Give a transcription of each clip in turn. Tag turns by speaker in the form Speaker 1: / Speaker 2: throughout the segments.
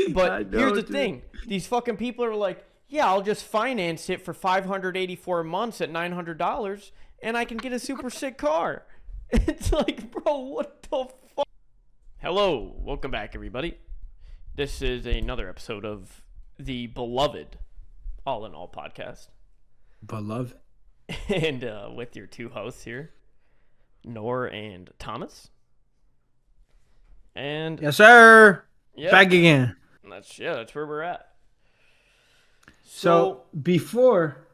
Speaker 1: But
Speaker 2: know,
Speaker 1: here's the
Speaker 2: dude.
Speaker 1: thing: these fucking people are like, yeah, I'll just finance it for 584 months at $900, and I can get a super sick car. It's like, bro, what the fuck? Hello, welcome back, everybody. This is another episode of the beloved All in All podcast,
Speaker 2: Beloved.
Speaker 1: and with your two hosts here, Nor and Thomas. And
Speaker 2: Yes, sir.
Speaker 1: yeah,
Speaker 2: Back again.
Speaker 1: that's where we're at.
Speaker 2: So before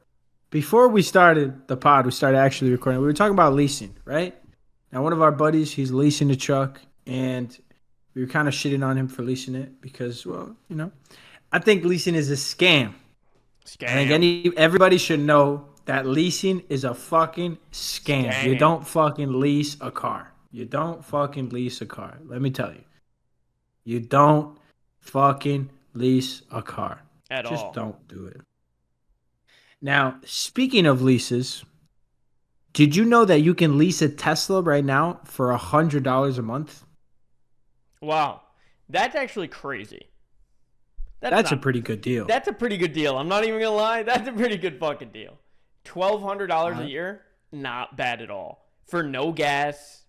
Speaker 2: we started the pod, we started actually recording. We were talking about leasing, right? Now, one of our buddies, he's leasing a truck, and we were kind of shitting on him for leasing it because, well, I think leasing is a scam. I think everybody should know that leasing is a fucking scam. You don't fucking lease a car. You don't fucking lease a car. Let me tell you. You don't fucking lease a car.
Speaker 1: At all.
Speaker 2: Just don't do it. Now, speaking of leases, did you know that you can lease a Tesla right now for $100 a month?
Speaker 1: Wow. That's actually crazy.
Speaker 2: That's a pretty good deal.
Speaker 1: That's a pretty good deal. I'm not even going to lie. That's a pretty good fucking deal. $1,200 a year? Not bad at all. For no gas.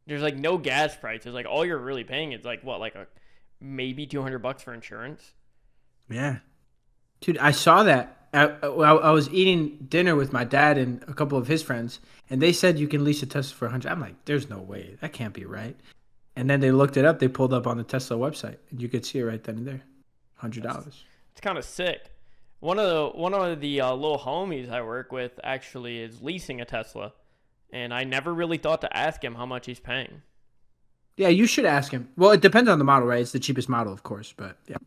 Speaker 1: There's like no gas prices. Like all you're really paying is like what, like maybe $200 for insurance?
Speaker 2: Yeah. Dude, I saw that. I was eating dinner with my dad and a couple of his friends, and they said you can lease a Tesla for $100. I'm like, there's no way. That can't be right. And then they looked it up. They pulled up on the Tesla website, and you could see it right then and there. $100.
Speaker 1: It's kind of sick. One of the little homies I work with actually is leasing a Tesla, and I never really thought to ask him how much he's paying.
Speaker 2: Yeah, you should ask him. Well, it depends on the model, right? It's the cheapest model, of course, but yeah.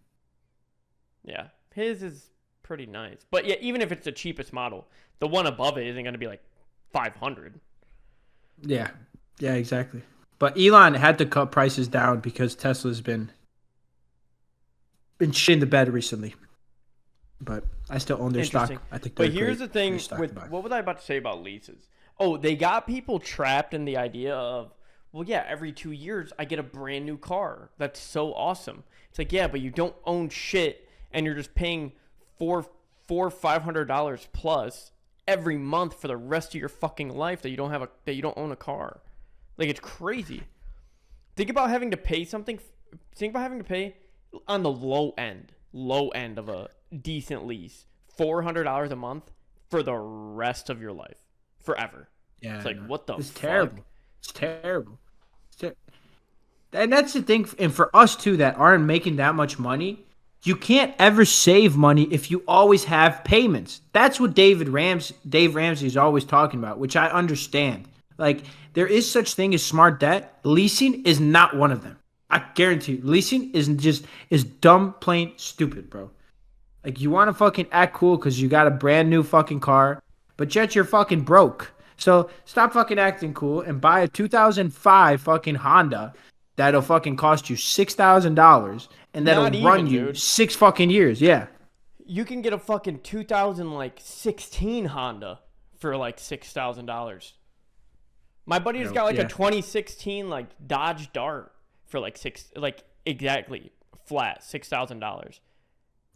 Speaker 1: Yeah, his is pretty nice. But yeah, even if it's the cheapest model, the one above it isn't going to be like 500.
Speaker 2: Yeah, exactly. But Elon had to cut prices down because Tesla's been shitting the bed recently. But I still own their stock. I think.
Speaker 1: But here's the thing with what was I about to say about leases? Oh, they got people trapped in the idea of, well, yeah, every 2 years I get a brand new car. That's so awesome. It's like, yeah, but you don't own shit, and you're just paying $500 plus every month for the rest of your fucking life that you don't own a car. Like, it's crazy. Think about having to pay something. Think about having to pay on the low end of a decent lease, $400 a month for the rest of your life, forever.
Speaker 2: Yeah,
Speaker 1: it's like, what the fuck?
Speaker 2: Terrible. It's terrible. And that's the thing, and for us too that aren't making that much money, you can't ever save money if you always have payments. That's what Dave Ramsey is always talking about, which I understand. Like, there is such thing as smart debt. Leasing is not one of them. I guarantee you. Leasing is dumb, plain stupid, bro. Like, you want to fucking act cool because you got a brand new fucking car, but yet you're fucking broke. So stop fucking acting cool and buy a 2005 fucking Honda that'll fucking cost you $6,000 and that'll run you 6 fucking years. Yeah.
Speaker 1: You can get a fucking 2016 Honda for like $6,000. My buddy's got like a 2016 like Dodge Dart for like exactly flat $6,000.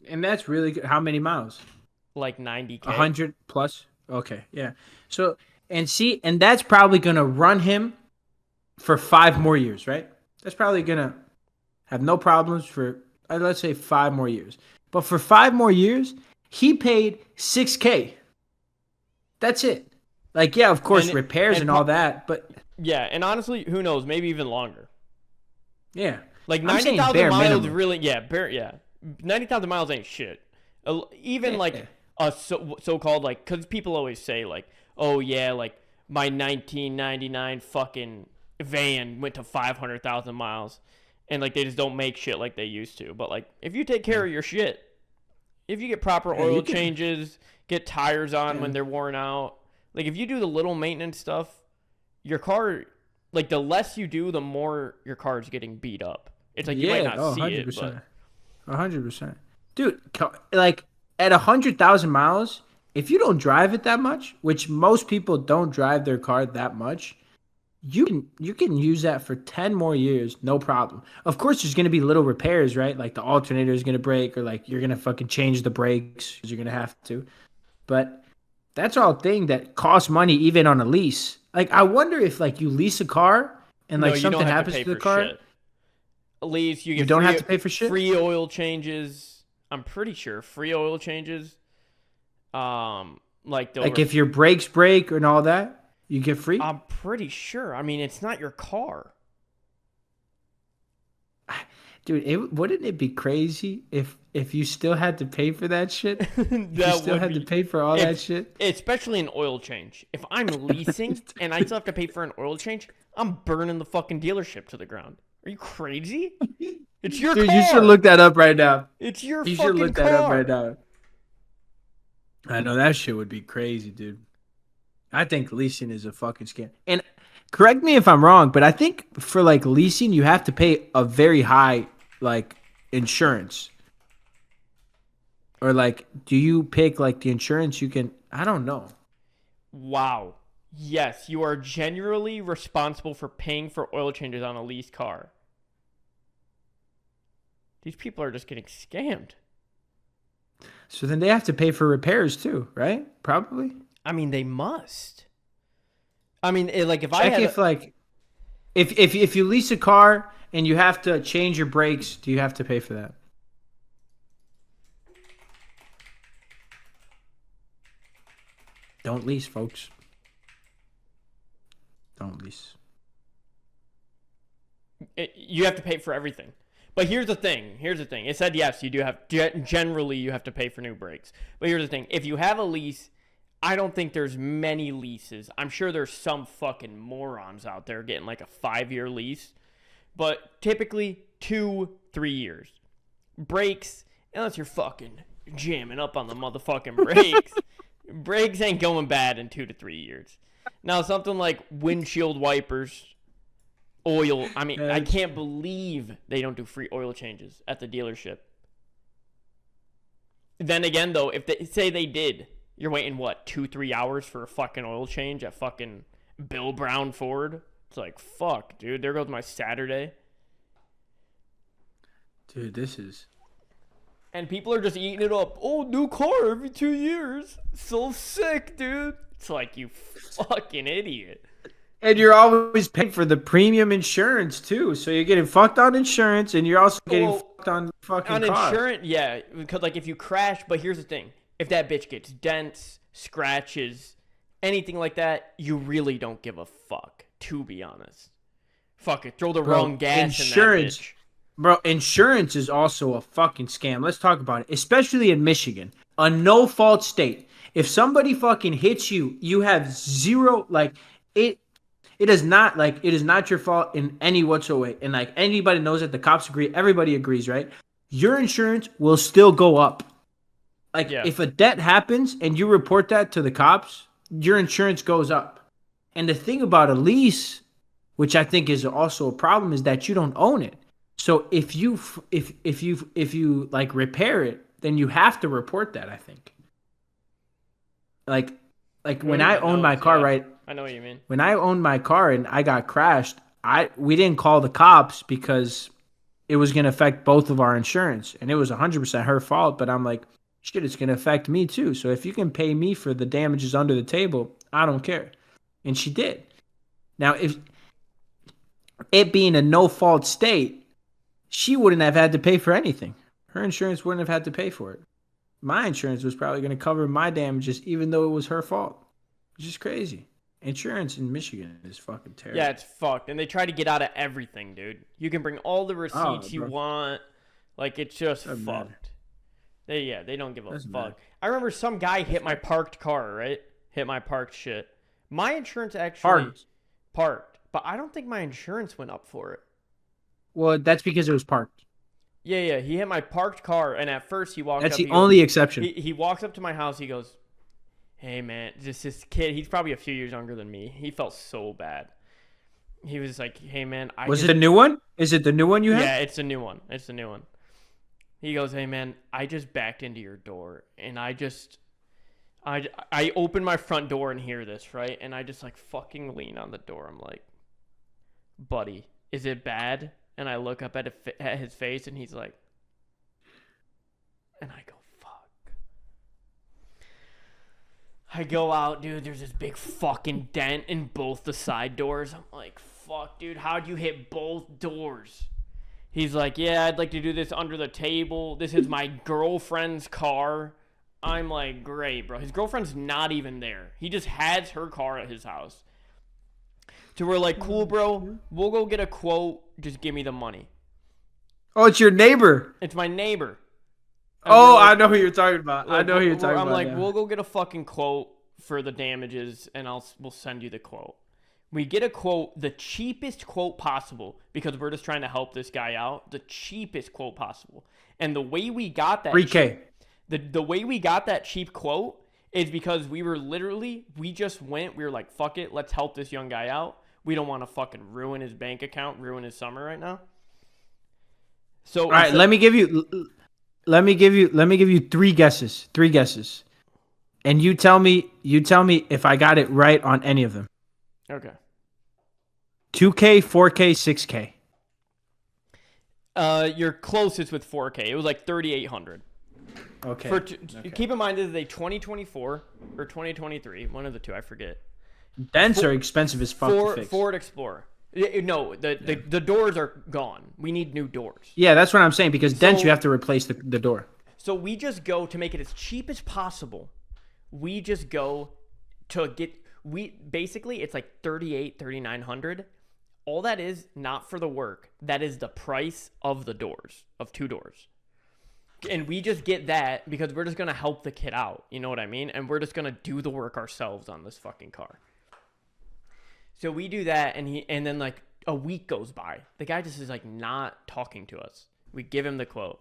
Speaker 2: And that's really good. How many miles?
Speaker 1: Like 90K.
Speaker 2: 100 plus. Okay, yeah. So and that's probably gonna run him for 5 more years, right? That's probably gonna have no problems for let's say 5 more years. But for 5 more years, he paid $6K. That's it. Like, yeah, of course, repairs and all that, but
Speaker 1: yeah, and honestly, who knows? Maybe even longer.
Speaker 2: Yeah,
Speaker 1: like 90,000 miles, really. Yeah, 90,000 miles ain't shit. Even like a so-called like, because people always say like, oh yeah, like my 1999 fucking van went to 500,000 miles, and like they just don't make shit like they used to. But like, if you take care of your shit, if you get proper oil changes, get tires on when they're worn out. Like, if you do the little maintenance stuff, your car, like, the less you do, the more your car is getting beat up. It's like, you might not see 100%. It, but
Speaker 2: 100%. Dude, like, at 100,000 miles, if you don't drive it that much, which most people don't drive their car that much, you can use that for 10 more years, no problem. Of course, there's gonna be little repairs, right? Like the alternator is gonna break, or like you're gonna fucking change the brakes because you're gonna have to. But that's all thing that costs money even on a lease. Like I wonder if like you lease a car and
Speaker 1: No,
Speaker 2: like
Speaker 1: you don't
Speaker 2: something
Speaker 1: have to
Speaker 2: happens
Speaker 1: pay
Speaker 2: to the
Speaker 1: for
Speaker 2: car,
Speaker 1: shit. At least you
Speaker 2: you
Speaker 1: get
Speaker 2: don't have to pay for shit.
Speaker 1: free oil changes. I'm pretty sure free oil changes. Like
Speaker 2: Like if your brakes break and all that, you get free.
Speaker 1: I'm pretty sure. I mean, it's not your car.
Speaker 2: Dude, wouldn't it be crazy if you still had to pay for that shit? If you
Speaker 1: That
Speaker 2: still
Speaker 1: would
Speaker 2: had to
Speaker 1: be,
Speaker 2: pay for all that shit?
Speaker 1: especially an oil change. If I'm leasing and I still have to pay for an oil change, I'm burning the fucking dealership to the ground. Are you crazy? It's your
Speaker 2: Dude,
Speaker 1: car.
Speaker 2: you should look that up right now.
Speaker 1: It's your
Speaker 2: You
Speaker 1: fucking
Speaker 2: should look
Speaker 1: car.
Speaker 2: that up right now. I know that shit would be crazy, dude. I think leasing is a fucking scam. And correct me if I'm wrong, but I think for like leasing, you have to pay a very high like insurance. Or like, do you pick like the insurance you can? I don't know.
Speaker 1: Wow. Yes, you are genuinely responsible for paying for oil changes on a leased car. These people are just getting scammed.
Speaker 2: So then they have to pay for repairs too, right? Probably.
Speaker 1: I mean, they must. I mean, like if
Speaker 2: Check
Speaker 1: I had
Speaker 2: if like if you lease a car and you have to change your brakes, do you have to pay for that? Don't lease, folks. Don't lease.
Speaker 1: you have to pay for everything. But here's the thing. It said yes, you do have generally you have to pay for new brakes. But here's the thing. If you have a lease, I don't think there's many leases. I'm sure there's some fucking morons out there getting like a 5-year lease. But typically 2-3 years. Brakes, unless you're fucking jamming up on the motherfucking brakes. Brakes ain't going bad in 2 to 3 years. Now something like windshield wipers, oil. I mean, I can't believe they don't do free oil changes at the dealership. Then again, though, if they say they did, you're waiting, what, 2-3 hours for a fucking oil change at fucking Bill Brown Ford? It's like, fuck, dude, there goes my Saturday.
Speaker 2: Dude, this is...
Speaker 1: And people are just eating it up. Oh, new car every 2 years. So sick, dude. It's like, you fucking idiot.
Speaker 2: And you're always paying for the premium insurance, too. So you're getting fucked on insurance, and you're also getting fucked on the fucking
Speaker 1: on
Speaker 2: car.
Speaker 1: Insurance, yeah. Because, like, if you crash, but here's the thing. If that bitch gets dents, scratches, anything like that, you really don't give a fuck, to be honest. Fuck it. Throw the wrong gas in that bitch.
Speaker 2: Bro, insurance is also a fucking scam. Let's talk about it. Especially in Michigan, a no-fault state. If somebody fucking hits you, you have zero, like, it is not your fault in any whatsoever. And like anybody knows that, the cops agree, everybody agrees, right? Your insurance will still go up. Like if a debt happens and you report that to the cops, your insurance goes up. And the thing about a lease, which I think is also a problem, is that you don't own it. So if you like repair it, then you have to report that, I think. Like when I owned my car, right?
Speaker 1: I know what you mean.
Speaker 2: When I owned my car and I got crashed, we didn't call the cops because it was going to affect both of our insurance, and it was 100% her fault. But I'm like, shit, it's going to affect me too. So if you can pay me for the damages under the table, I don't care. And she did. Now, if it being a no-fault state, she wouldn't have had to pay for anything. Her insurance wouldn't have had to pay for it. My insurance was probably going to cover my damages, even though it was her fault. Which is crazy. Insurance in Michigan is fucking terrible.
Speaker 1: Yeah, it's fucked. And they try to get out of everything, dude. You can bring all the receipts you want. Like, it's just fucked. They don't give a fuck. I remember some guy hit my parked car, right? Hit my parked shit. My insurance actually parked. But I don't think my insurance went up for it.
Speaker 2: Well, that's because it was parked.
Speaker 1: Yeah. He hit my parked car, and at first he walked up.
Speaker 2: That's the only exception.
Speaker 1: He walks up to my house. He goes, "Hey, man, this kid, he's probably a few years younger than me. He felt so bad. He was like, hey, man.
Speaker 2: Was it a new one? Is it the new one you have?
Speaker 1: Yeah, it's a new one. He goes, hey, man, I just backed into your door, and I open my front door and hear this, right? And I just, like, fucking lean on the door. I'm like, buddy, is it bad? And I look up at his face, and he's like, and I go, fuck. I go out, dude, there's this big fucking dent in both the side doors. I'm like, fuck, dude, how'd you hit both doors? He's like, yeah, I'd like to do this under the table. This is my girlfriend's car. I'm like, great, bro. His girlfriend's not even there. He just has her car at his house. So we're like, cool, bro. We'll go get a quote. Just give me the money.
Speaker 2: Oh, it's your neighbor.
Speaker 1: It's my neighbor.
Speaker 2: Oh, like, I know who you're talking about.
Speaker 1: Like,
Speaker 2: I know who you're talking about.
Speaker 1: I'm like, we'll go get a fucking quote for the damages, and we'll send you the quote. We get a quote, the cheapest quote possible, because we're just trying to help this guy out. The cheapest quote possible. And the way we got that
Speaker 2: $3K.
Speaker 1: The way we got that cheap quote is because we were we just went, we were like, fuck it, let's help this young guy out. We don't want to fucking ruin his bank account, ruin his summer right now. So, all right,
Speaker 2: let me give you 3 guesses. 3 guesses. And you tell me if I got it right on any of them.
Speaker 1: Okay.
Speaker 2: 2K, 4K, 6K.
Speaker 1: You're closest with 4K. It was like 3,800.
Speaker 2: Okay.
Speaker 1: Okay. Keep in mind, this is a 2024 or 2023, one of the two, I forget.
Speaker 2: Dents are expensive as fuck to fix.
Speaker 1: Ford Explorer. No, the doors are gone. We need new doors.
Speaker 2: Yeah, that's what I'm saying, because dents you have to replace the door.
Speaker 1: So we just go to make it as cheap as possible. We just go to get basically it's like 3,900. All that is not for the work. That is the price of the doors, of 2 doors. And we just get that because we're just going to help the kid out. You know what I mean? And we're just going to do the work ourselves on this fucking car. So we do that, and then like a week goes by. The guy just is like not talking to us. We give him the quote.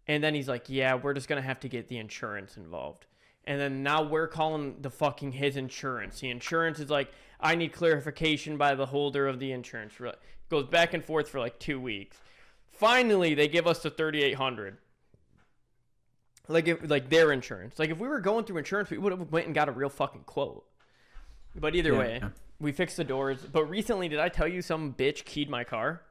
Speaker 1: And then he's like, yeah, we're just going to have to get the insurance involved. And then now we're calling the fucking his insurance. The insurance is like, I need clarification by the holder of the insurance. Goes back and forth for like 2 weeks. Finally, they give us the 3,800. Like their insurance. Like if we were going through insurance, we would have went and got a real fucking quote. But either way, we fixed the doors. But recently, did I tell you some bitch keyed my car?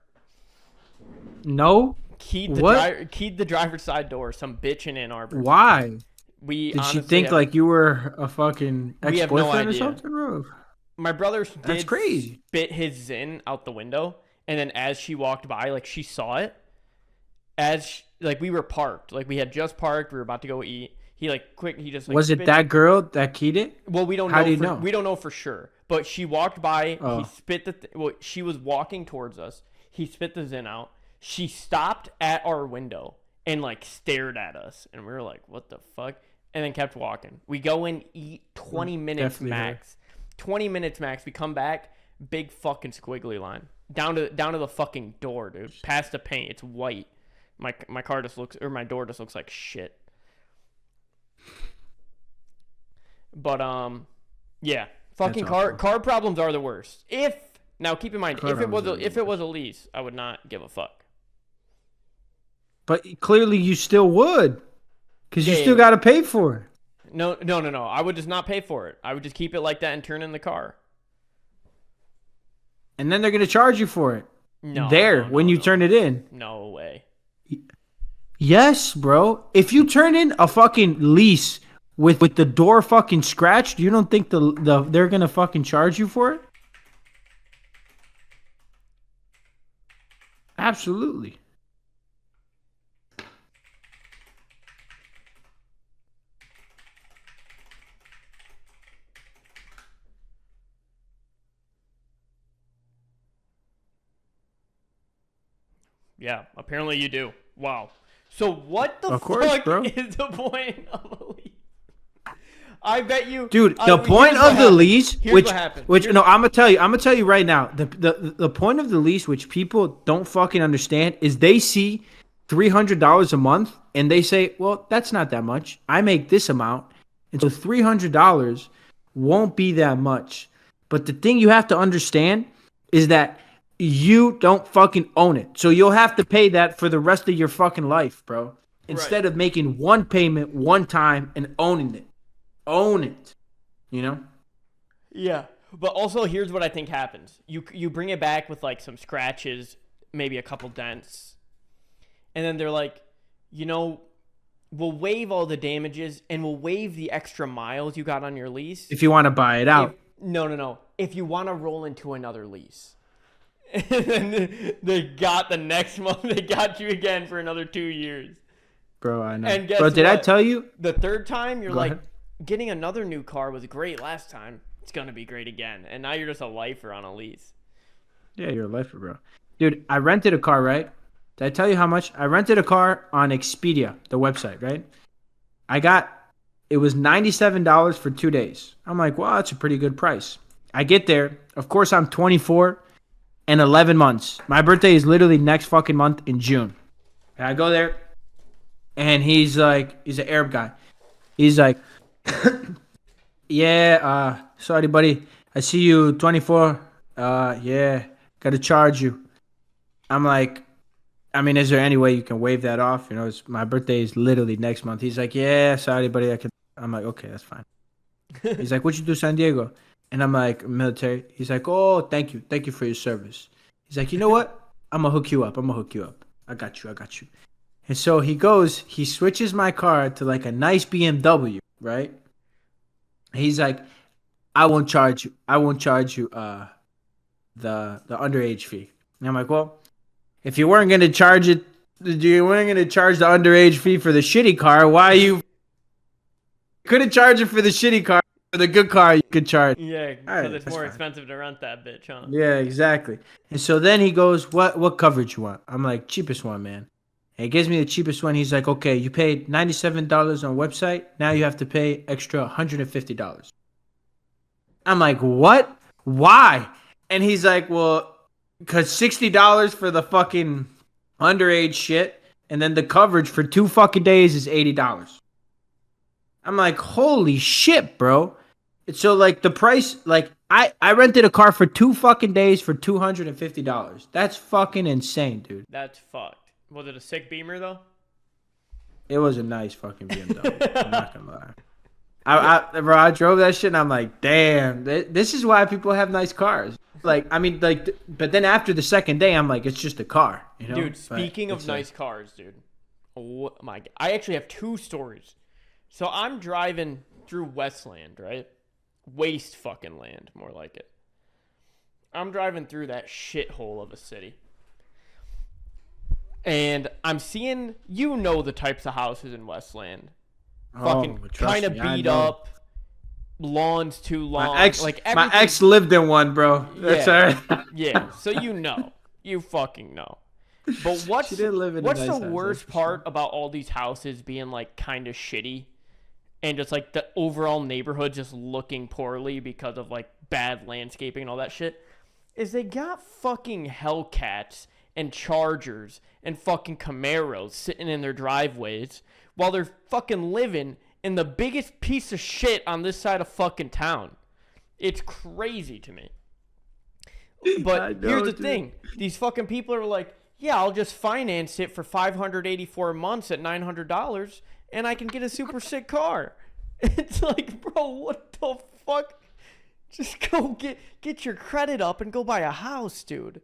Speaker 2: No.
Speaker 1: Keyed the driver's side door. Some bitch in Ann Arbor.
Speaker 2: Why?
Speaker 1: Did
Speaker 2: she think like you were a fucking ex-boyfriend or something, bro?
Speaker 1: My brother
Speaker 2: That's crazy.
Speaker 1: Spit his Zin out the window, and then as she walked by, like she saw it. Like we were parked, like we had just parked, we were about to go eat. He just like,
Speaker 2: was it that girl that keyed it?
Speaker 1: Well, we don't know. How do you know? We don't know for sure. But she walked by. Oh. He spit she was walking towards us. He spit the Zin out. She stopped at our window and like stared at us, and we were like, "What the fuck?" And then kept walking. We go and eat 20 minutes max. 20 minutes max. We come back, big fucking squiggly line down to the fucking door, dude. Past the paint, it's white. My car just looks, or my door just looks like shit. But yeah, fucking car problems are the worst. Now keep in mind, if it was a lease, I would not give a fuck.
Speaker 2: But clearly you still would, because you still got to pay for it.
Speaker 1: No. I would just not pay for it. I would just keep it like that and turn in the car.
Speaker 2: And then they're gonna charge you for it.
Speaker 1: No.
Speaker 2: When you turn it in.
Speaker 1: No way.
Speaker 2: Yes, bro. If you turn in a fucking lease with the door fucking scratched, you don't think they're gonna fucking charge you for it? Absolutely.
Speaker 1: Yeah, apparently you do. Wow. So what the fuck is the point of a lease? I bet you,
Speaker 2: dude. The point of the lease, which I'm gonna tell you right now. The point of the lease, which people don't fucking understand, is they see $300 a month and they say, well, that's not that much. I make this amount, and so $300 won't be that much. But the thing you have to understand is that you don't fucking own it. So you'll have to pay that for the rest of your fucking life, bro. Instead of making one payment one time and owning it. Own it. You know?
Speaker 1: Yeah. But also, here's what I think happens. You bring it back with like some scratches, maybe a couple dents, and then they're like, we'll waive all the damages and we'll waive the extra miles you got on your lease.
Speaker 2: If you want to buy it out.
Speaker 1: No. If you want to roll into another lease. And then they got the next month, they got you again for another 2 years.
Speaker 2: Bro, I know.
Speaker 1: And guess
Speaker 2: Bro, did
Speaker 1: what?
Speaker 2: I tell you?
Speaker 1: The third time, you're
Speaker 2: Go
Speaker 1: like,
Speaker 2: ahead.
Speaker 1: getting another new car was great last time. It's going to be great again. And now you're just a lifer on a lease.
Speaker 2: Yeah, you're a lifer, bro. Dude, I rented a car, right? Did I tell you how much? I rented a car on Expedia, the website, right? It was $97 for 2 days. I'm like, wow, that's a pretty good price. I get there. Of course, I'm 24 and 11 months. My birthday is literally next fucking month in June. And I go there, and he's an Arab guy. He's like, yeah, sorry, buddy. I see you 24. Yeah, gotta charge you. I'm like, I mean, is there any way you can waive that off? My birthday is literally next month. He's like, yeah, sorry, buddy. I'm like, okay, that's fine. He's like, what you do, San Diego? And I'm like, military. He's like, oh, thank you for your service. He's like, you know what? I'm gonna hook you up. I got you. And so he switches my car to like a nice BMW, right? He's like, I won't charge you the underage fee. And I'm like, well, if you weren't gonna charge the underage fee for the shitty car, why you couldn't charge it for the shitty car? For the good car, you could charge.
Speaker 1: Yeah, because it's more expensive to rent that bitch, huh?
Speaker 2: Yeah, exactly. And so then he goes, what coverage you want? I'm like, cheapest one, man. And he gives me the cheapest one. He's like, okay, you paid $97 on website. Now you have to pay extra $150. I'm like, what? Why? And he's like, well, because $60 for the fucking underage shit, and then the coverage for 2 fucking days is $80. I'm like, holy shit, bro. So, like, the price, like, I rented a car for 2 fucking days for $250. That's fucking insane, dude.
Speaker 1: That's fucked. Was it a sick Beamer, though?
Speaker 2: It was a nice fucking BMW. I'm not gonna lie. Bro, I drove that shit, and I'm like, damn, this is why people have nice cars. Like, I mean, like, but then after the second day, I'm like, it's just a car, you know?
Speaker 1: Dude, speaking of nice cars, dude. Oh, my God. I actually have 2 stories. So I'm driving through Westland, right? Waste fucking land, more like it. I'm driving through that shithole of a city. And I'm seeing, the types of houses in Westland. Fucking kind of beat up. Lawns too long.
Speaker 2: My ex lived in one, bro. That's all right.
Speaker 1: Yeah, so you fucking know. But what's the worst part about all these houses being like kind of shitty? And just like the overall neighborhood just looking poorly because of like bad landscaping and all that shit, is they got fucking Hellcats and Chargers and fucking Camaros sitting in their driveways while they're fucking living in the biggest piece of shit on this side of fucking town. It's crazy to me. But here's the thing. These fucking people are like, yeah, I'll just finance it for 584 months at $900 and I can get a super sick car. It's like, bro, what the fuck? Just go get your credit up and go buy a house, dude.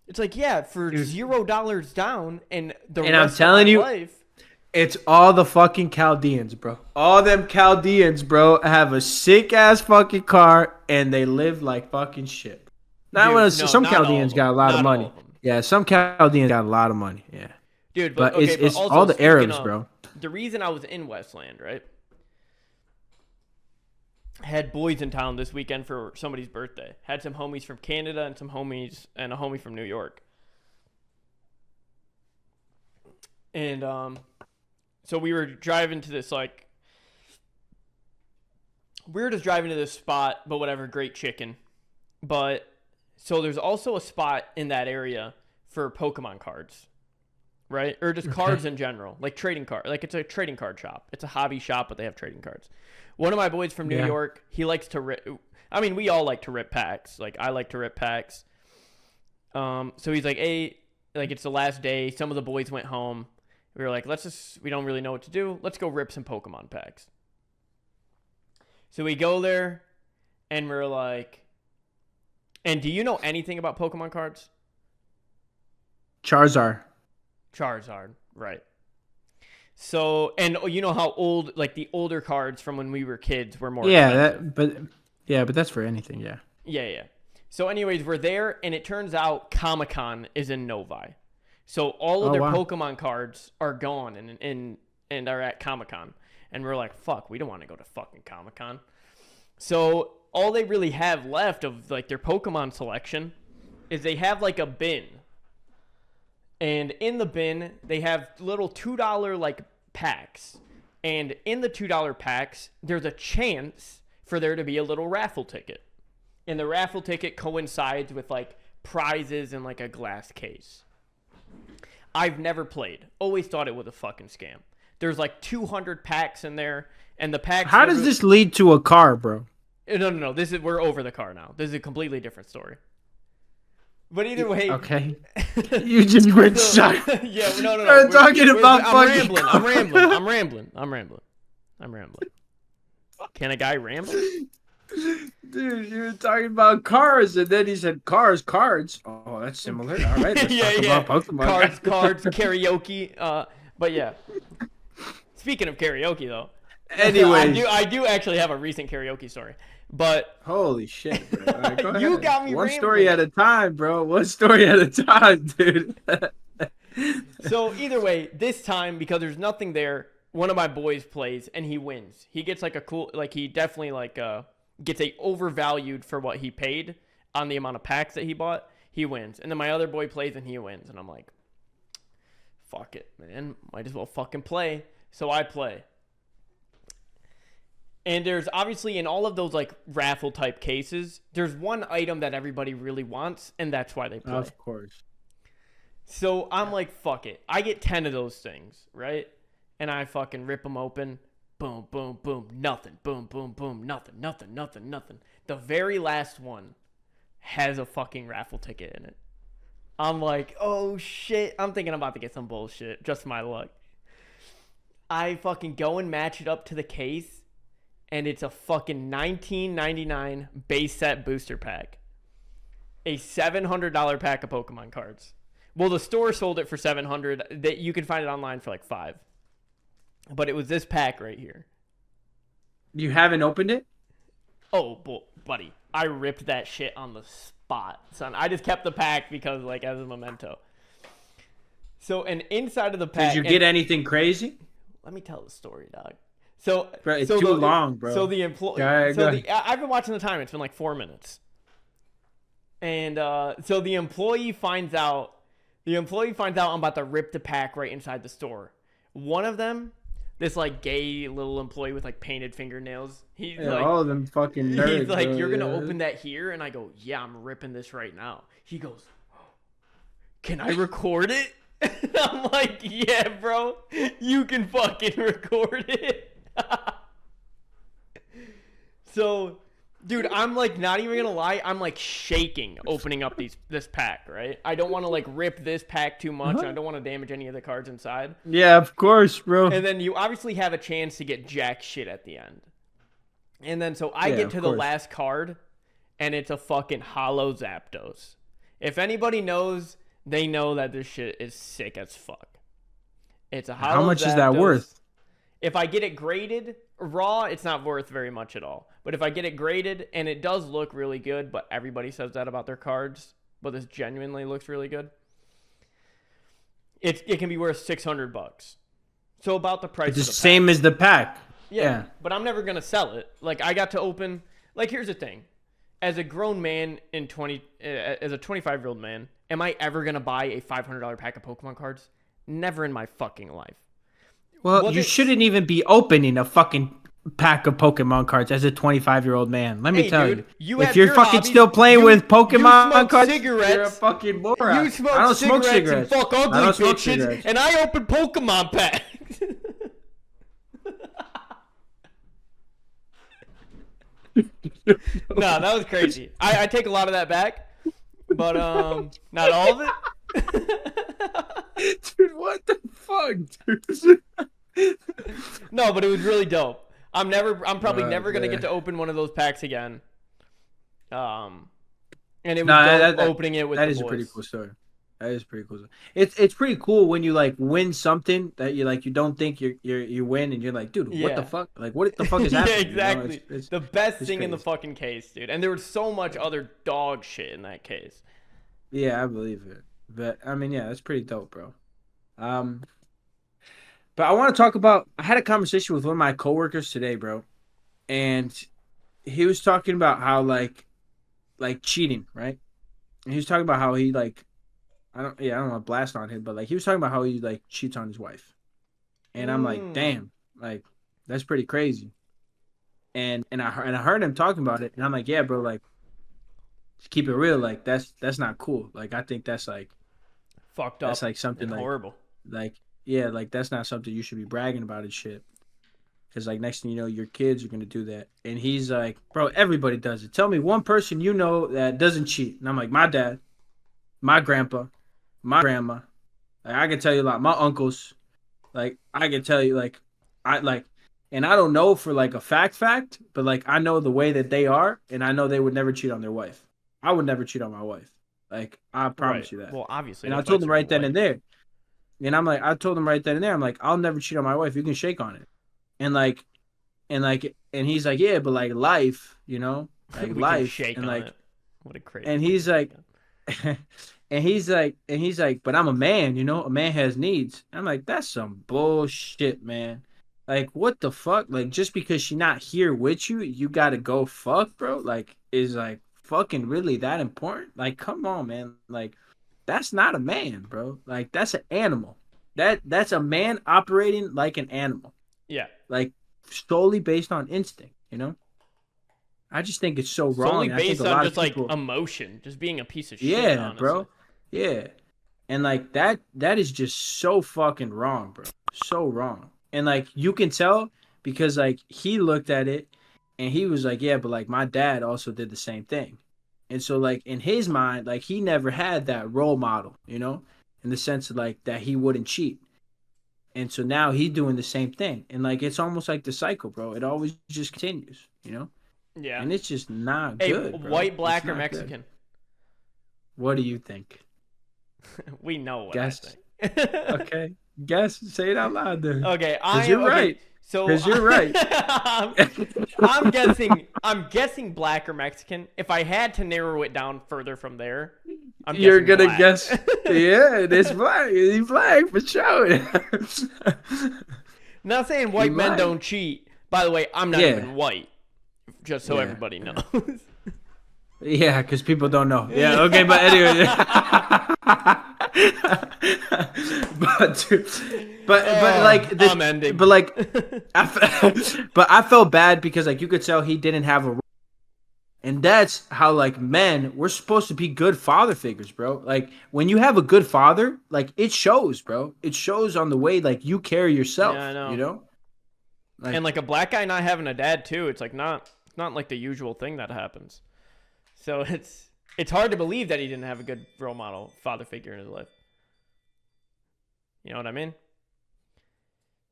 Speaker 1: It's like, yeah, for $0 down and the rest
Speaker 2: I'm telling
Speaker 1: of my
Speaker 2: you,
Speaker 1: life.
Speaker 2: It's all the fucking Chaldeans, bro. All them Chaldeans, bro, have a sick ass fucking car and they live like fucking shit. Some Chaldeans got a lot of money. Yeah, some Chaldeans got a lot of money. Yeah.
Speaker 1: Dude,
Speaker 2: but it's all the Arabs, bro.
Speaker 1: The reason I was in Westland, right? Had boys in town this weekend for somebody's birthday. Had some homies from Canada and a homie from New York. And so we were driving to this spot, but whatever, great chicken. But so there's also a spot in that area for Pokemon cards. Right? Or just cards in general. Like trading card. Like it's a trading card shop. It's a hobby shop, but they have trading cards. One of my boys from New York, he likes to rip. I mean, we all like to rip packs. Like, I like to rip packs. So he's like, hey, like, it's the last day. Some of the boys went home. We were like, we don't really know what to do. Let's go rip some Pokemon packs. So we go there, and we're like, And do you know anything about Pokemon cards?
Speaker 2: Charizard.
Speaker 1: Charizard, right. So, and you know how old, like the older cards from when we were kids were more expensive.
Speaker 2: But that's for anything, yeah.
Speaker 1: Yeah. So anyways, we're there, and it turns out Comic-Con is in Novi. So all of their Pokemon cards are gone and are at Comic-Con. And we're like, fuck, we don't want to go to fucking Comic-Con. So all they really have left of like their Pokemon selection is they have like a bin. And in the bin, they have little $2 like packs. And in the $2 packs, there's a chance for there to be a little raffle ticket. And the raffle ticket coincides with like prizes in like a glass case. I've never played. Always thought it was a fucking scam. There's like 200 packs in there, and the packs.
Speaker 2: How does this lead to a car, bro?
Speaker 1: No. We're over the car now. This is a completely different story. But either way,
Speaker 2: okay. You just went shut.
Speaker 1: Yeah, no.
Speaker 2: We're talking about
Speaker 1: I'm rambling. Can a guy ramble?
Speaker 2: Dude, you were talking about cars, and then he said cards. Oh, that's similar. All right, let's talk about Pokemon.
Speaker 1: Cards, karaoke. But yeah. Speaking of karaoke, though.
Speaker 2: Anyways,
Speaker 1: I do actually have a recent karaoke story. But
Speaker 2: holy shit, bro. Right, go
Speaker 1: you
Speaker 2: ahead.
Speaker 1: got me
Speaker 2: one
Speaker 1: rambling.
Speaker 2: Story at a time, bro. One story at a time, dude.
Speaker 1: So either way, this time, because there's nothing there, one of my boys plays and he wins. He gets like a cool, like he definitely like gets a overvalued for what he paid on the amount of packs that he bought. He wins. And then my other boy plays and he wins. And I'm like, fuck it, man. Might as well fucking play. So I play. And there's obviously in all of those like raffle type cases, there's one item that everybody really wants, and that's why they play.
Speaker 2: Of course.
Speaker 1: So I'm like, fuck it. I get 10 of those things, right? And I fucking rip them open. Boom, boom, boom. Nothing. Boom, boom, boom. Nothing. The very last one has a fucking raffle ticket in it. I'm like, oh shit. I'm thinking I'm about to get some bullshit. Just my luck. I fucking go and match it up to the case. And it's a fucking $19.99 base set booster pack. A $700 pack of Pokemon cards. Well, the store sold it for $700. That you can find it online for like $5. But it was this pack right here.
Speaker 2: You haven't opened it?
Speaker 1: Oh, buddy. I ripped that shit on the spot, son. I just kept the pack because, like, as a memento. So, and inside of the pack...
Speaker 2: Did you get anything crazy?
Speaker 1: Let me tell the story, dog. So,
Speaker 2: bro, it's too long, bro.
Speaker 1: So the employee... I've been watching the time. It's been like 4 minutes. And so the employee finds out... I'm about to rip the pack right inside the store. One of them... This, like, gay little employee with, like, painted fingernails. He's like...
Speaker 2: all of them fucking nerds.
Speaker 1: He's like,
Speaker 2: bro,
Speaker 1: you're going to open that here? And I go, yeah, I'm ripping this right now. He goes, can I record it? I'm like, yeah, bro. You can fucking record it. So... Dude, I'm like not even gonna lie. I'm like shaking opening up this pack, right? I don't want to like rip this pack too much. I don't want to damage any of the cards inside.
Speaker 2: Yeah, of course, bro.
Speaker 1: And then you obviously have a chance to get jack shit at the end. And then so I get to the last card, and it's a fucking hollow Zapdos. If anybody knows, they know that this shit is sick as fuck. It's a hollow Zapdos.
Speaker 2: How much is that worth?
Speaker 1: If I get it graded raw, it's not worth very much at all. But if I get it graded, and it does look really good, but everybody says that about their cards, but this genuinely looks really good, it can be worth $600. So about the price.
Speaker 2: It's the same as the pack.
Speaker 1: Yeah, but I'm never gonna sell it. Like I got to open. Like here's the thing, as a grown man as a 25-year-old man, am I ever gonna buy a $500 pack of Pokemon cards? Never in my fucking life.
Speaker 2: Well, you shouldn't even be opening a fucking pack of Pokemon cards as a 25-year-old man. Let me tell you. If you're fucking still playing with Pokemon cards,
Speaker 1: cigarettes,
Speaker 2: you're a fucking moron.
Speaker 1: You smoke cigarettes and fuck ugly bitches, and I open Pokemon packs. No, that was crazy. I take a lot of that back, but not all of
Speaker 2: it. Dude, what the fuck, dude?
Speaker 1: No, but it was really dope. I'm probably never gonna get to open one of those packs again. And and it
Speaker 2: No,
Speaker 1: was dope opening it with
Speaker 2: that
Speaker 1: the
Speaker 2: is a pretty
Speaker 1: boys.
Speaker 2: cool story. That is pretty cool. It's pretty cool when you like win something that you don't think you win, and you're like, dude, what the
Speaker 1: Yeah.
Speaker 2: fuck? Like, what the fuck is
Speaker 1: Yeah,
Speaker 2: happening? You know,
Speaker 1: exactly. The best
Speaker 2: it's
Speaker 1: thing in the
Speaker 2: crazy.
Speaker 1: fucking case, dude. And there was so much other dog shit in that case.
Speaker 2: Yeah, I believe it. But I mean, yeah, that's pretty dope, bro. Um, but I want to talk about. I had a conversation with one of my coworkers today, bro, and he was talking about how like cheating, right? And he was talking about how he like I don't want to blast on him, but like he was talking about how he like cheats on his wife, and I'm like,
Speaker 1: Mm.
Speaker 2: damn, like that's pretty crazy. And I heard him talking about it, and I'm like, yeah, bro, like to keep it real, like that's not cool. Like I think
Speaker 1: Fucked
Speaker 2: that's
Speaker 1: up
Speaker 2: like something
Speaker 1: and horrible.
Speaker 2: like yeah, like that's not something you should be bragging about and shit. Because like next thing you know, your kids are gonna do that. And he's like, bro, everybody does it. Tell me one person you know that doesn't cheat. And I'm like, my dad, my grandpa, my grandma. Like, I can tell you a lot. My uncles. Like I can tell you I like, and I don't know for like a fact, but like I know the way that they are, and I know they would never cheat on their wife. I would never cheat on my wife. Like I
Speaker 1: Right.
Speaker 2: promise you that.
Speaker 1: Well, obviously,
Speaker 2: And I
Speaker 1: that's why
Speaker 2: told
Speaker 1: it's
Speaker 2: them
Speaker 1: your
Speaker 2: right then
Speaker 1: wife.
Speaker 2: and there. And I told him right then and there. I'm like, I'll never cheat on my wife. You can shake on it. And like and he's like, yeah, but like life, like
Speaker 1: We can
Speaker 2: life,
Speaker 1: shake
Speaker 2: and
Speaker 1: on
Speaker 2: like
Speaker 1: it. What a crazy
Speaker 2: and
Speaker 1: fucking
Speaker 2: he's like,
Speaker 1: statement.
Speaker 2: and he's like, but I'm a man, a man has needs. I'm like, that's some bullshit, man. Like, what the fuck? Like, just because she not here with you, you gotta go fuck, bro. Like, is like fucking really that important? Like, come on, man. Like, that's not a man, bro. Like, that's an animal. That's a man operating like an animal,
Speaker 1: Yeah.
Speaker 2: like solely based on instinct. I just think it's so
Speaker 1: Solely
Speaker 2: wrong. And I think a
Speaker 1: based on
Speaker 2: lot of
Speaker 1: just like
Speaker 2: people,
Speaker 1: emotion, just being a piece of shit,
Speaker 2: yeah,
Speaker 1: honestly.
Speaker 2: bro. Yeah. And like that is just so fucking wrong, bro. So wrong. And like you can tell because like he looked at it and he was like, yeah, but like my dad also did the same thing. And so like in his mind, like he never had that role model, in the sense of like that he wouldn't cheat. And so now he's doing the same thing. And like it's almost like the cycle, bro. It always just continues.
Speaker 1: Yeah.
Speaker 2: And it's just not
Speaker 1: Hey,
Speaker 2: good, bro.
Speaker 1: white,
Speaker 2: It's
Speaker 1: black, or
Speaker 2: not good.
Speaker 1: Mexican?
Speaker 2: What do you think?
Speaker 1: We know what I
Speaker 2: Guess.
Speaker 1: think.
Speaker 2: Okay. Guess. Say it out loud then.
Speaker 1: Okay,
Speaker 2: Because you're
Speaker 1: okay.
Speaker 2: right.
Speaker 1: So
Speaker 2: Because you're right.
Speaker 1: I'm guessing black or Mexican. If I had to narrow it down further from there, I'm
Speaker 2: You're
Speaker 1: guessing
Speaker 2: gonna
Speaker 1: black.
Speaker 2: guess. Yeah, it is black. He's black for sure.
Speaker 1: Not saying
Speaker 2: He
Speaker 1: white men
Speaker 2: black.
Speaker 1: don't cheat. By the way, I'm not
Speaker 2: Yeah.
Speaker 1: even white. Just so
Speaker 2: Yeah.
Speaker 1: everybody knows.
Speaker 2: Yeah, because people don't know. Yeah, okay, but anyway. but like this,
Speaker 1: I'm ending.
Speaker 2: but like, but I felt bad because like you could tell he didn't have a, and that's how like men we're supposed to be good father figures, bro. Like when you have a good father, like it shows, bro. It shows on the way like you carry yourself.
Speaker 1: Yeah, I know.
Speaker 2: Like,
Speaker 1: And like a black guy not having a dad too, it's not like the usual thing that happens. So it's hard to believe that he didn't have a good role model, father figure in his life. You know what I mean?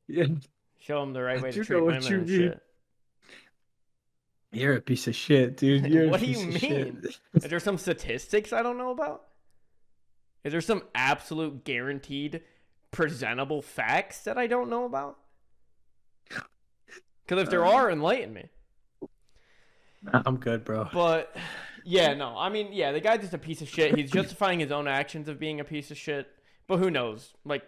Speaker 2: yeah,
Speaker 1: Show him the right way
Speaker 2: do
Speaker 1: to
Speaker 2: know
Speaker 1: treat
Speaker 2: what
Speaker 1: women
Speaker 2: you
Speaker 1: and
Speaker 2: mean.
Speaker 1: shit.
Speaker 2: You're a piece of shit, dude. You're
Speaker 1: What
Speaker 2: a
Speaker 1: do you
Speaker 2: piece of
Speaker 1: mean?
Speaker 2: shit.
Speaker 1: Is there some statistics I don't know about? Is there some absolute guaranteed presentable facts that I don't know about? Because if there are, enlighten me.
Speaker 2: I'm good, bro.
Speaker 1: But yeah, no. I mean, yeah, the guy's just a piece of shit. He's justifying his own actions of being a piece of shit. But who knows? Like,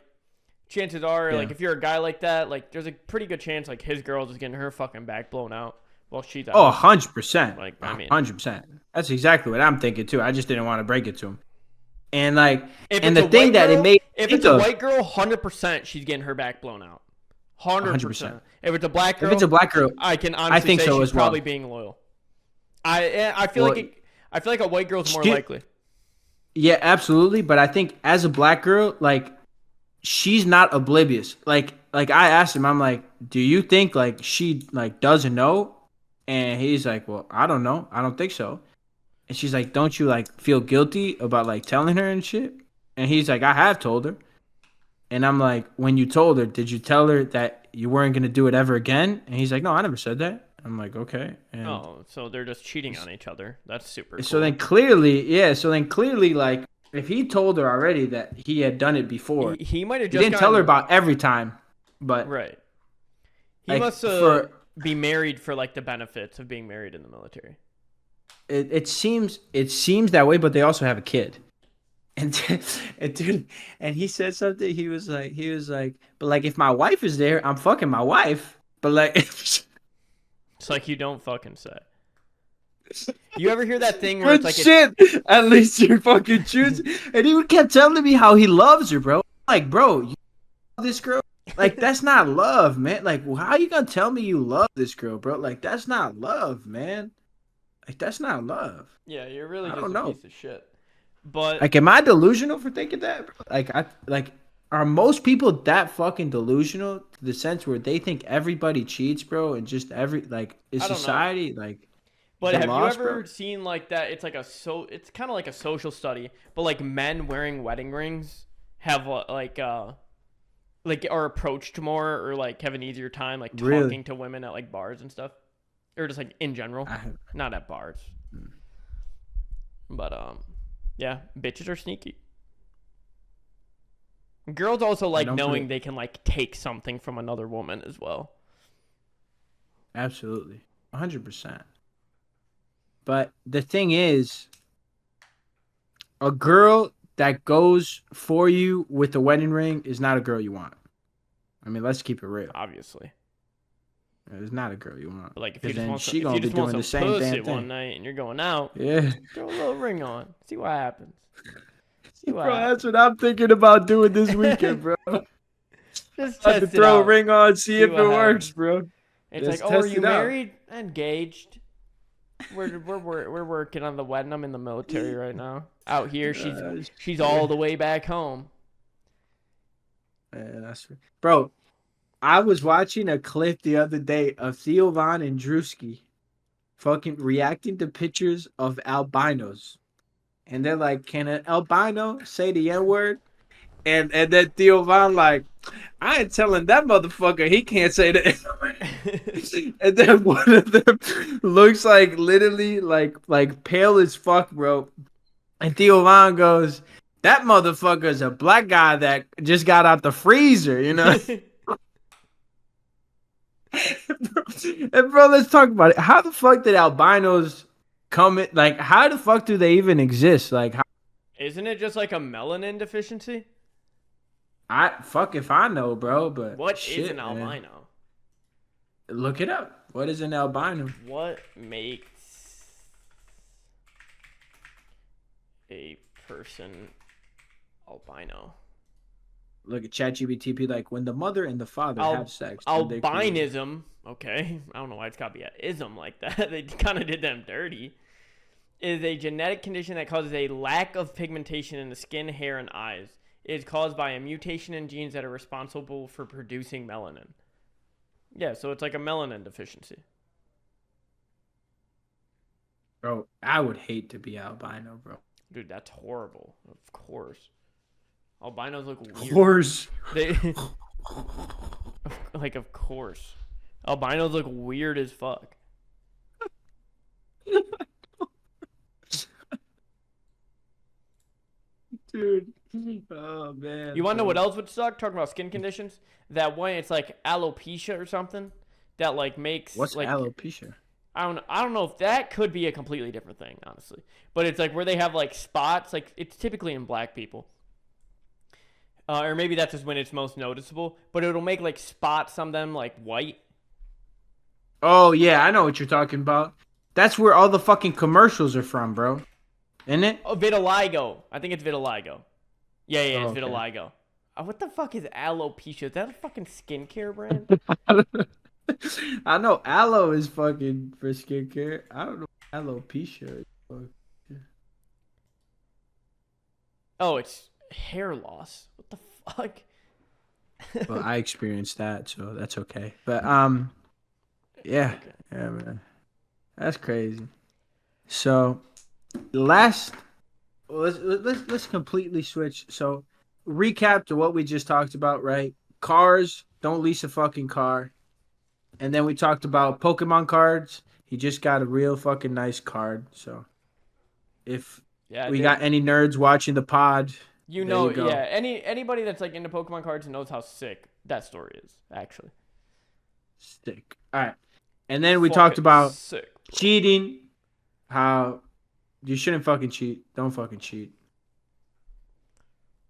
Speaker 1: chances are,
Speaker 2: Yeah.
Speaker 1: like, if you're a guy like that, like, there's a pretty good chance, like, his girl is getting her fucking back blown out while she's out.
Speaker 2: Oh, 100%.
Speaker 1: Like, I mean,
Speaker 2: 100%. That's exactly what I'm thinking too. I just didn't want to break it to him. And like,
Speaker 1: if
Speaker 2: and
Speaker 1: it's
Speaker 2: the
Speaker 1: a
Speaker 2: thing
Speaker 1: white
Speaker 2: that
Speaker 1: girl,
Speaker 2: it made
Speaker 1: if
Speaker 2: think
Speaker 1: it's a
Speaker 2: of,
Speaker 1: white girl, 100% she's getting her back blown out. 100%.
Speaker 2: 100%.
Speaker 1: If it's a black girl,
Speaker 2: If it's a black girl,
Speaker 1: I can honestly
Speaker 2: think
Speaker 1: say
Speaker 2: so
Speaker 1: she's
Speaker 2: as well.
Speaker 1: probably being loyal. I feel
Speaker 2: Well,
Speaker 1: I feel like a white girl's more
Speaker 2: Stu-
Speaker 1: likely.
Speaker 2: yeah, absolutely. But I think as a black girl, like, she's not oblivious. Like I asked him, I'm like, do you think like she like doesn't know? And he's like, well, I don't know. I don't think so. And she's like, don't you like feel guilty about like telling her and shit? And he's like, I have told her. And I'm like, when you told her, did you tell her that you weren't gonna do it ever again? And he's like, no, I never said that. I'm like, okay. And
Speaker 1: Oh, so they're just cheating on each other. That's super
Speaker 2: so
Speaker 1: cool.
Speaker 2: then clearly, yeah. So then clearly, like, if he told her already that he had done it before,
Speaker 1: He might have
Speaker 2: he
Speaker 1: just
Speaker 2: didn't tell her
Speaker 1: gotten
Speaker 2: about every time, but
Speaker 1: right. He
Speaker 2: like
Speaker 1: must
Speaker 2: for
Speaker 1: be married for like the benefits of being married in the military.
Speaker 2: it seems that way, but they also have a kid. And, and dude, and he said something. He was like, but like if my wife is there, I'm fucking my wife. But like,
Speaker 1: It's like you don't fucking say. You ever hear that thing where it's
Speaker 2: good
Speaker 1: like
Speaker 2: shit. At least you're fucking choosing. And he would kept telling me how he loves her, bro. Like, bro, you love this girl? Like, that's not love, man. Like, how you gonna tell me you love this girl, bro? Like, that's not love, man. Like, that's not love.
Speaker 1: yeah, you're really
Speaker 2: I
Speaker 1: just
Speaker 2: don't
Speaker 1: a
Speaker 2: know.
Speaker 1: piece of shit. But
Speaker 2: Like, am I delusional for thinking that, bro? Like, are most people that fucking delusional to the sense where they think everybody cheats, bro, and just is
Speaker 1: I don't know.
Speaker 2: society like
Speaker 1: But
Speaker 2: get
Speaker 1: have you
Speaker 2: lost, bro?
Speaker 1: ever seen like that? It's kind of like a social study, but like men wearing wedding rings have like are approached more or like have an easier time like
Speaker 2: Really?
Speaker 1: talking to women at like bars and stuff, or just like in general,
Speaker 2: I,
Speaker 1: not at bars. But yeah, bitches are sneaky. Girls also
Speaker 2: I
Speaker 1: like
Speaker 2: don't put
Speaker 1: knowing
Speaker 2: it.
Speaker 1: they can like take something from another woman as well.
Speaker 2: Absolutely, 100%. But the thing is, a girl that goes for you with a wedding ring is not a girl you want. I mean, let's keep it real.
Speaker 1: Obviously,
Speaker 2: It's not a girl you want.
Speaker 1: but like if you
Speaker 2: Because
Speaker 1: just
Speaker 2: then
Speaker 1: want some,
Speaker 2: she
Speaker 1: if you
Speaker 2: gonna be
Speaker 1: just want
Speaker 2: doing the
Speaker 1: some
Speaker 2: same
Speaker 1: pussy
Speaker 2: damn
Speaker 1: one
Speaker 2: thing.
Speaker 1: night and you're going out,
Speaker 2: Yeah.
Speaker 1: throw a little ring on, see what happens. See what
Speaker 2: Bro, that's
Speaker 1: happens.
Speaker 2: what I'm thinking about doing this weekend, bro.
Speaker 1: Just
Speaker 2: I have to
Speaker 1: test it
Speaker 2: throw a
Speaker 1: out.
Speaker 2: ring on, see
Speaker 1: See
Speaker 2: if it
Speaker 1: what
Speaker 2: works,
Speaker 1: happens.
Speaker 2: bro.
Speaker 1: It's like,
Speaker 2: Let's
Speaker 1: oh, are
Speaker 2: test
Speaker 1: you
Speaker 2: it out.
Speaker 1: married? Engaged. We're working on the wedding. I'm in the military right now. Out here, she's all
Speaker 2: Shit.
Speaker 1: the way back home.
Speaker 2: Yeah, that's right. Bro, I was watching a clip the other day of Theo Von and Drewski fucking reacting to pictures of albinos. And they're like, can an albino say the N word? And then Theo Von like, I ain't telling that motherfucker he can't say the N word. And then one of them looks like literally like pale as fuck, bro. And Theo Von goes, that motherfucker's a black guy that just got out the freezer, you know? And bro, let's talk about it. How the fuck did albinos come in? Like, how the fuck do they even exist? Like,
Speaker 1: Isn't it just like a melanin deficiency?
Speaker 2: I fuck if I know, bro. But
Speaker 1: What is an
Speaker 2: shit, man,
Speaker 1: albino?
Speaker 2: look it up. What is an albino?
Speaker 1: What makes a person albino?
Speaker 2: Look at ChatGPT. Be like, when the mother and the father have sex, then they create.
Speaker 1: Albinism. Okay, I don't know why it's got to be an ism like that. They kind of did them dirty. Is a genetic condition that causes a lack of pigmentation in the skin, hair, and eyes. It is caused by a mutation in genes that are responsible for producing melanin. Yeah, so it's like a melanin deficiency.
Speaker 2: Bro, I would hate to be albino, bro.
Speaker 1: Dude, that's horrible. Of course. Albinos look
Speaker 2: Of
Speaker 1: weird.
Speaker 2: course.
Speaker 1: They like of course. Albinos look weird as fuck.
Speaker 2: Dude. Oh man.
Speaker 1: You want to know
Speaker 2: bro.
Speaker 1: what else would suck? Talking about skin conditions. That one, it's like alopecia or something. That like makes
Speaker 2: What's
Speaker 1: like
Speaker 2: alopecia?
Speaker 1: I don't know if that could be a completely different thing, honestly. But it's like where they have like spots. Like it's typically in black people. Or maybe that's just when it's most noticeable. But it'll make like spots on them like white.
Speaker 2: Oh yeah, I know what you're talking about. That's where all the fucking commercials are from, bro. Isn't it?
Speaker 1: Oh, vitiligo. I think it's vitiligo. Yeah, it's
Speaker 2: Okay.
Speaker 1: vitiligo. What the fuck is alopecia? Is that a fucking skincare brand?
Speaker 2: I know aloe is fucking for skincare. I don't know what alopecia. Is.
Speaker 1: Oh, it's hair loss. What the fuck?
Speaker 2: Well, I experienced that, so that's okay. But yeah,
Speaker 1: Okay.
Speaker 2: yeah, man, that's crazy. So last, let's completely switch. So recap to what we just talked about, right? Cars, don't lease a fucking car. And then we talked about Pokemon cards. He just got a real fucking nice card. So if we got any nerds watching the pod,
Speaker 1: you know, anybody that's like into Pokemon cards knows how sick that story is, actually.
Speaker 2: Sick. All right. And then we talked about cheating, how you shouldn't fucking cheat. Don't fucking cheat.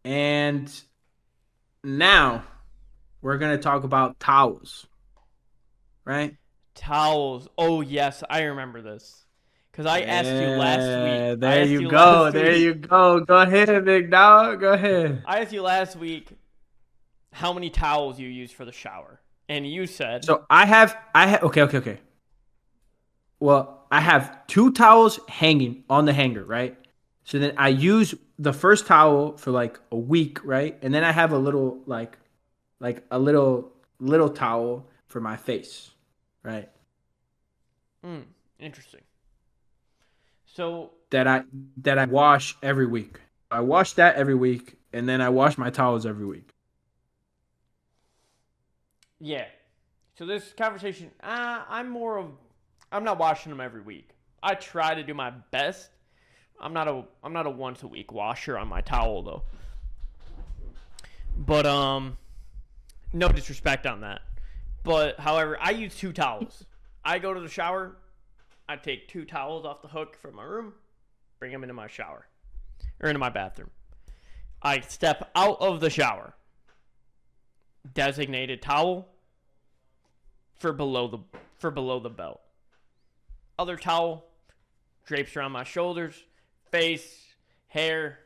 Speaker 2: And now we're going to talk about towels. Right?
Speaker 1: Towels. Oh, yes. I remember this. Because I asked you last week.
Speaker 2: There you go. There you go. Go ahead, big dog. Go ahead.
Speaker 1: I asked you last week how many towels you use for the shower. And you said.
Speaker 2: So I have. Okay. Well, I have 2 towels hanging on the hanger, right? So then I use the first towel for like a week, right? And then I have a little like a little towel for my face, right?
Speaker 1: Interesting. So
Speaker 2: that I wash every week. I wash that every week, and then I wash my towels every week.
Speaker 1: Yeah. So this conversation, I'm not washing them every week. I try to do my best. I'm not a once a week washer on my towel though. But no disrespect on that. But however, I use 2 towels. I go to the shower. I take 2 towels off the hook from my room, bring them into my shower or into my bathroom. I step out of the shower. Designated towel for below the belt. Other towel drapes around my shoulders, face, hair,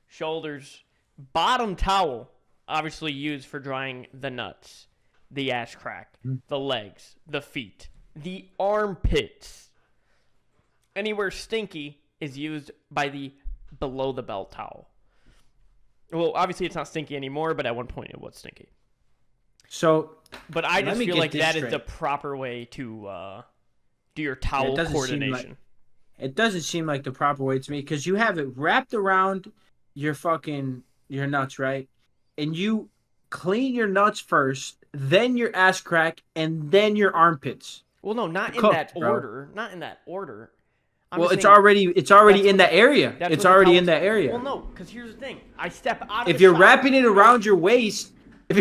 Speaker 1: shoulders. Bottom towel obviously used for drying the nuts, the ass crack, the legs, the feet, the armpits. Anywhere stinky is used by the below the belt towel. Well, obviously it's not stinky anymore, but at one point it was stinky.
Speaker 2: So,
Speaker 1: but I just feel like that is the proper way to do your towel coordination.
Speaker 2: It doesn't seem like the proper way to me because you have it wrapped around your nuts, right? And you clean your nuts first, then your ass crack, and then your armpits.
Speaker 1: Well, no, not in that order. Not in that order.
Speaker 2: It's already in that area. It's already in that area.
Speaker 1: Well, no, because here's the thing. I step out of
Speaker 2: the shower. If you're wrapping it around your waist, if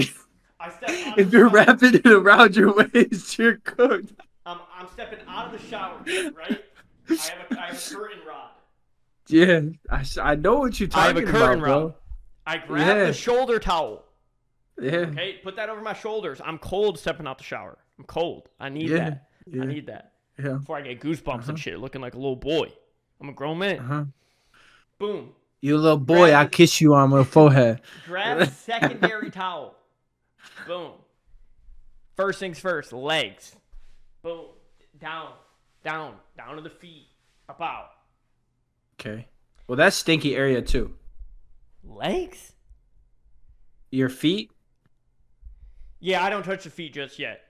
Speaker 2: you're wrapping it around your waist, you're cooked.
Speaker 1: I'm stepping out of the shower, right? I have a curtain rod.
Speaker 2: Yeah, I know what you're talking about, bro. I have a curtain rod.
Speaker 1: I grab the shoulder towel.
Speaker 2: Yeah.
Speaker 1: Okay, put that over my shoulders. I'm cold stepping out the shower. I'm cold. I need that. Yeah. I need that.
Speaker 2: Yeah.
Speaker 1: Before I get goosebumps and shit, looking like a little boy. I'm a grown man. Boom.
Speaker 2: You a little boy, I kiss you on my forehead.
Speaker 1: Grab secondary towel. Boom. First things first, legs. Boom. Down to the feet. Up out.
Speaker 2: Okay. Well, that's stinky area too.
Speaker 1: Legs?
Speaker 2: Your feet?
Speaker 1: Yeah, I don't touch the feet just yet.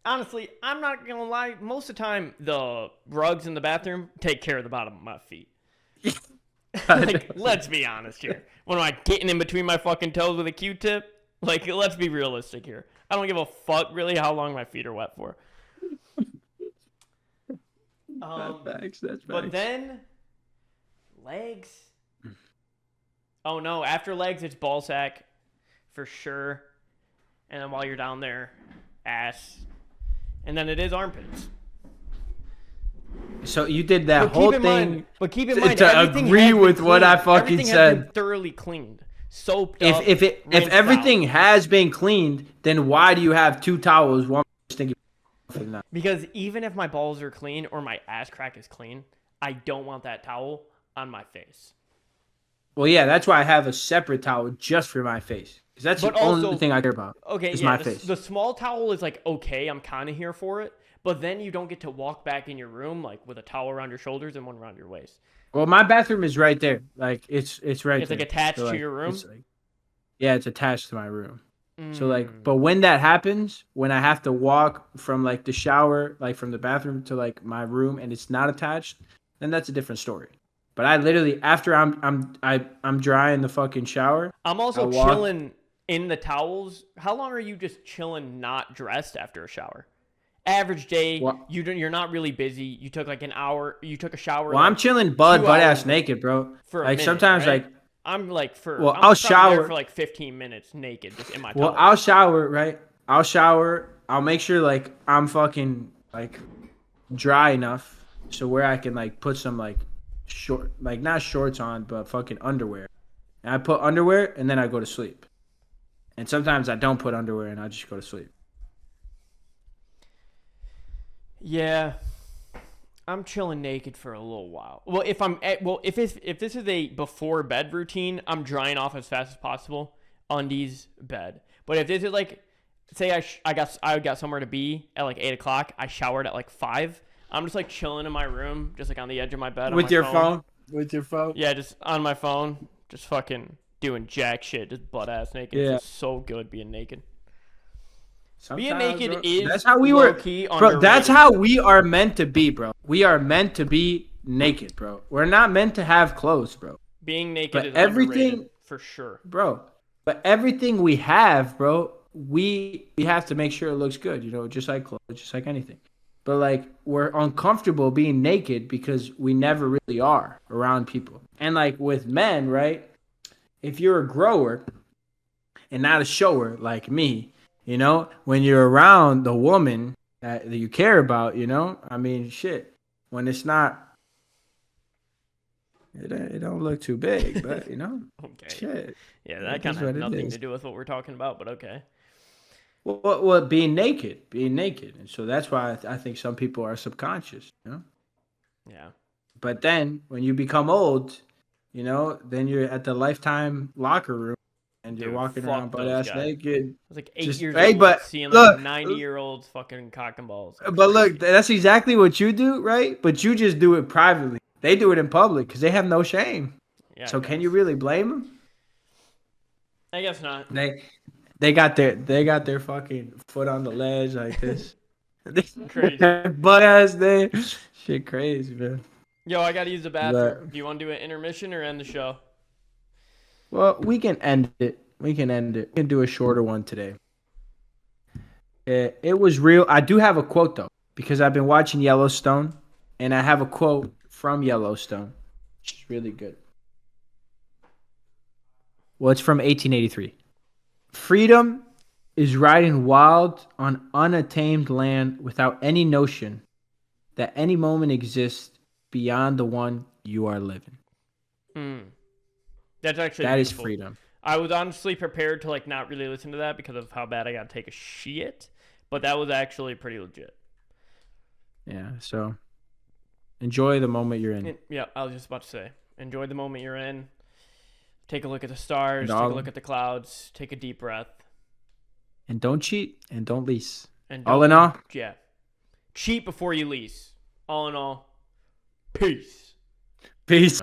Speaker 1: Honestly, I'm not going to lie. Most of the time, the rugs in the bathroom take care of the bottom of my feet. Like, let's be honest here. What am I getting in between my fucking toes with a Q-tip? Like, let's be realistic here. I don't give a fuck really how long my feet are wet for.
Speaker 2: That's facts.
Speaker 1: But then, legs. Oh no, after legs, it's ball sack for sure. And then while you're down there, ass. And then it is armpits.
Speaker 2: So you did that whole thing.
Speaker 1: But keep in mind,
Speaker 2: to agree with what I fucking said.
Speaker 1: Everything has been thoroughly cleaned, soaped up.
Speaker 2: If everything has been cleaned, then why do you have 2 towels? One stinky.
Speaker 1: Because even if my balls are clean or my ass crack is clean, I don't want that towel on my face.
Speaker 2: Well, yeah, that's why I have a separate towel just for my face. Because that's the only thing I care about.
Speaker 1: Okay,
Speaker 2: is my face.
Speaker 1: The small towel is like, okay, I'm kind of here for it. But then you don't get to walk back in your room like with a towel around your shoulders and one around your waist.
Speaker 2: Well, my bathroom is right there. Like it's right there.
Speaker 1: It's like attached to your room?
Speaker 2: Yeah, it's attached to my room. So like, but when that happens, when I have to walk from like the shower, like from the bathroom to like my room, and it's not attached, then that's a different story. But I literally, after I'm dry in the fucking shower,
Speaker 1: I'm also chilling in the towels. How long are you just chilling, not dressed after a shower? average day,
Speaker 2: Well,
Speaker 1: you're not really busy. You took like an hour. You took a shower.
Speaker 2: well,
Speaker 1: like
Speaker 2: I'm chilling butt
Speaker 1: 2 hours
Speaker 2: ass naked, bro.
Speaker 1: for a
Speaker 2: Like
Speaker 1: minute,
Speaker 2: sometimes,
Speaker 1: right?
Speaker 2: like,
Speaker 1: I'm like
Speaker 2: well,
Speaker 1: I'm
Speaker 2: I'll
Speaker 1: probably there for
Speaker 2: shower.
Speaker 1: like 15 minutes naked, just in my
Speaker 2: Well,
Speaker 1: towel.
Speaker 2: I'll shower, right? I'll shower. I'll make sure like I'm fucking like dry enough so where I can like put some like short, like not shorts on, but fucking underwear. And I put underwear and then I go to sleep. And sometimes I don't put underwear and I just go to sleep.
Speaker 1: Yeah, I'm chilling naked for a little while. Well, if this is a before bed routine, I'm drying off as fast as possible. Undies, bed. But if this is like, say I got somewhere to be at like 8 o'clock, I showered at like 5. I'm just like chilling in my room, just like on the edge of my bed
Speaker 2: With
Speaker 1: on my
Speaker 2: your
Speaker 1: phone.
Speaker 2: With your phone?
Speaker 1: Yeah, just on my phone, just fucking doing jack shit, just butt ass naked.
Speaker 2: Yeah.
Speaker 1: It's just so good being naked.
Speaker 2: Sometimes,
Speaker 1: Being naked
Speaker 2: bro,
Speaker 1: is
Speaker 2: that's how we
Speaker 1: low
Speaker 2: were,
Speaker 1: key
Speaker 2: bro.
Speaker 1: underrated.
Speaker 2: That's how we are meant to be, bro. We are meant to be naked, bro. We're not meant to have clothes, bro.
Speaker 1: Being naked
Speaker 2: But
Speaker 1: is
Speaker 2: everything,
Speaker 1: underrated for sure.
Speaker 2: bro. But everything we have, bro, we have to make sure it looks good. You know, just like clothes, just like anything. But like we're uncomfortable being naked because we never really are around people. And like with men, right? If you're a grower and not a shower like me, you know, when you're around the woman that you care about, you know, I mean, shit. When it's not, it don't look too big, but you know,
Speaker 1: Okay.
Speaker 2: shit.
Speaker 1: Yeah, that kind of has nothing to do with what we're talking about, but okay.
Speaker 2: Well, being naked, and so that's why I think some people are subconscious, you know.
Speaker 1: Yeah.
Speaker 2: But then when you become old, you know, then you're at the Lifetime locker room and you're
Speaker 1: Dude,
Speaker 2: walking
Speaker 1: fuck
Speaker 2: around butt
Speaker 1: those
Speaker 2: ass
Speaker 1: guys.
Speaker 2: naked.
Speaker 1: I was like 8
Speaker 2: Just
Speaker 1: years
Speaker 2: hey,
Speaker 1: old,
Speaker 2: but
Speaker 1: seeing
Speaker 2: look,
Speaker 1: like 90-year-olds fucking cock and balls. Like
Speaker 2: but
Speaker 1: crazy.
Speaker 2: look, that's exactly what you do, right? But you just do it privately. They do it in public because they have no shame.
Speaker 1: Yeah,
Speaker 2: So can you really blame them?
Speaker 1: I guess not.
Speaker 2: They got their fucking foot on the ledge like this.
Speaker 1: Crazy.
Speaker 2: Butt ass day. Shit crazy, man.
Speaker 1: Yo, I gotta use the bathroom.
Speaker 2: But,
Speaker 1: Do you want to do an intermission or end the show?
Speaker 2: well, we can end it. We can do a shorter one today. It was real. I do have a quote though, because I've been watching Yellowstone, and I have a quote from Yellowstone. It's really good. Well, it's from 1883. Freedom is riding wild on unattained land without any notion that any moment exists beyond the one you are living.
Speaker 1: That's actually
Speaker 2: That
Speaker 1: beautiful.
Speaker 2: is freedom.
Speaker 1: I was honestly prepared to like not really listen to that because of how bad I got to take a shit, but that was actually pretty legit.
Speaker 2: Yeah, so enjoy the moment you're in.
Speaker 1: Yeah, I was just about to say, enjoy the moment you're in. Take a look at the stars,
Speaker 2: And
Speaker 1: take a look at the clouds, take a deep breath.
Speaker 2: And don't cheat and don't lease.
Speaker 1: And
Speaker 2: all in all,
Speaker 1: yeah. Cheat before you lease. All in all, peace.
Speaker 2: Peace.